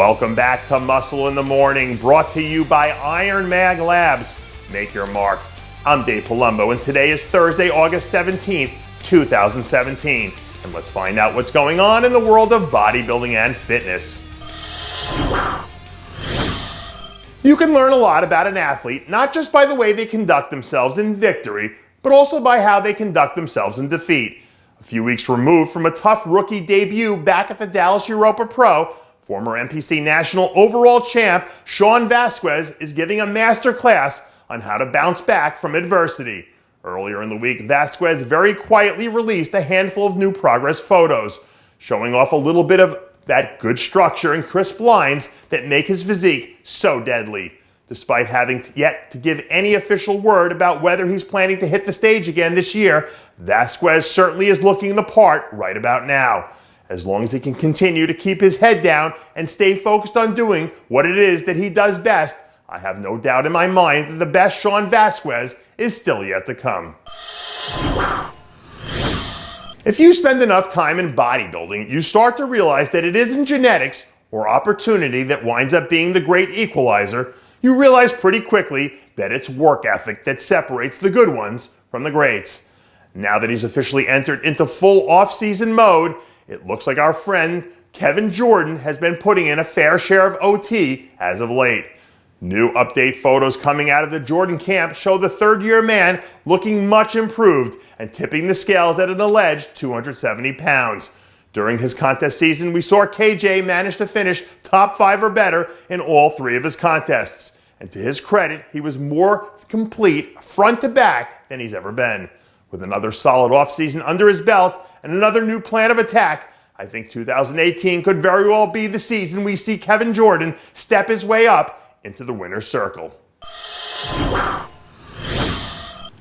Welcome back to Muscle in the Morning, brought to you by Iron Mag Labs. Make your mark. I'm Dave Palumbo, and today is Thursday, August 17th, 2017. And let's find out what's going on in the world of bodybuilding and fitness. You can learn a lot about an athlete, not just by the way they conduct themselves in victory, but also by how they conduct themselves in defeat. A few weeks removed from a tough rookie debut back at the Dallas Europa Pro, former NPC National Overall Champ Shaun Vazquez is giving a master class on how to bounce back from adversity. Earlier in the week, Vazquez very quietly released a handful of new progress photos, showing off a little bit of that good structure and crisp lines that make his physique so deadly. Despite having yet to give any official word about whether he's planning to hit the stage again this year, Vazquez certainly is looking the part right about now. As long as he can continue to keep his head down and stay focused on doing what it is that he does best, I have no doubt in my mind that the best Shaun Vasquez is still yet to come. If you spend enough time in bodybuilding, you start to realize that it isn't genetics or opportunity that winds up being the great equalizer. You realize pretty quickly that it's work ethic that separates the good ones from the greats. Now that he's officially entered into full off-season mode, it looks like our friend Kevin Jordan has been putting in a fair share of OT as of late. New update photos coming out of the Jordan camp show the third-year man looking much improved and tipping the scales at an alleged 270 pounds. During his contest season, we saw KJ manage to finish top 5 or better in all 3 of his contests. And to his credit, he was more complete front to back than he's ever been. With another solid offseason under his belt and another new plan of attack, I think 2018 could very well be the season we see Kevin Jordan step his way up into the winner's circle.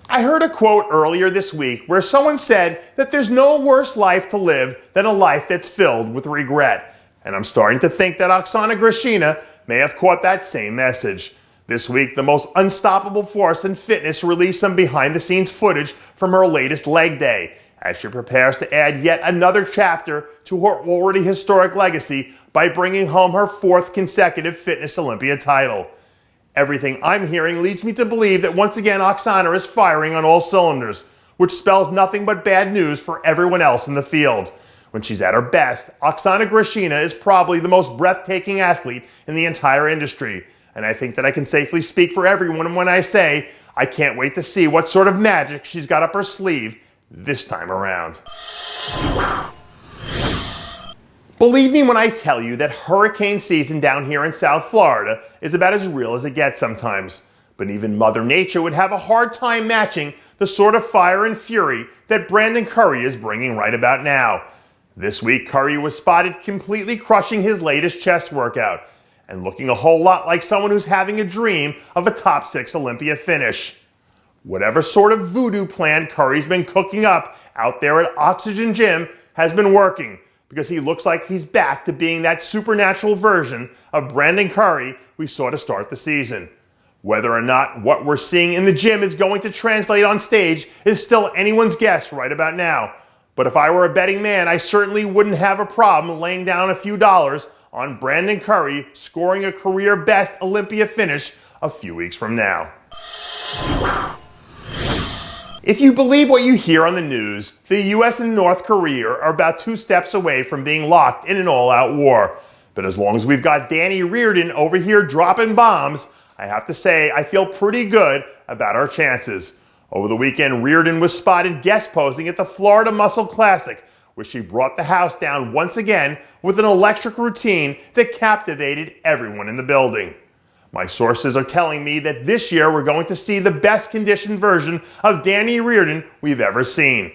I heard a quote earlier this week where someone said that there's no worse life to live than a life that's filled with regret. And I'm starting to think that Oksana may have caught that same message. This week, the most unstoppable force in fitness released some behind-the-scenes footage from her latest leg day, as she prepares to add yet another chapter to her already historic legacy by bringing home her 4th consecutive Fitness Olympia title. Everything I'm hearing leads me to believe that once again Oksana is firing on all cylinders, which spells nothing but bad news for everyone else in the field. When she's at her best, Oksana is probably the most breathtaking athlete in the entire industry. And I think that I can safely speak for everyone when I say I can't wait to see what sort of magic she's got up her sleeve this time around. Believe me when I tell you that hurricane season down here in South Florida is about as real as it gets sometimes. But even Mother Nature would have a hard time matching the sort of fire and fury that Brandon Currie is bringing right about now. This week, Currie was spotted completely crushing his latest chest workout and looking a whole lot like someone who's having a dream of a top 6 Olympia finish. Whatever sort of voodoo plan Curry's been cooking up out there at Oxygen Gym has been working, because he looks like he's back to being that supernatural version of Brandon Currie we saw to start the season. Whether or not what we're seeing in the gym is going to translate on stage is still anyone's guess right about now. But if I were a betting man, I certainly wouldn't have a problem laying down a few dollars on Brandon Currie scoring a career best Olympia finish a few weeks from now. If you believe what you hear on the news, the US and North Korea are about 2 steps away from being locked in an all-out war. But as long as we've got Danny Riordan over here dropping bombs, I have to say I feel pretty good about our chances. Over the weekend, Riordan was spotted guest posing at the Florida Muscle Classic, where she brought the house down once again with an electric routine that captivated everyone in the building. My sources are telling me that this year we're going to see the best conditioned version of Danny Riordan we've ever seen.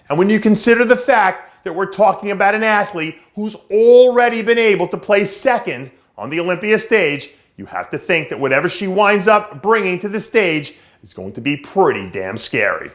And when you consider the fact that we're talking about an athlete who's already been able to place second on the Olympia stage, you have to think that whatever she winds up bringing to the stage is going to be pretty damn scary.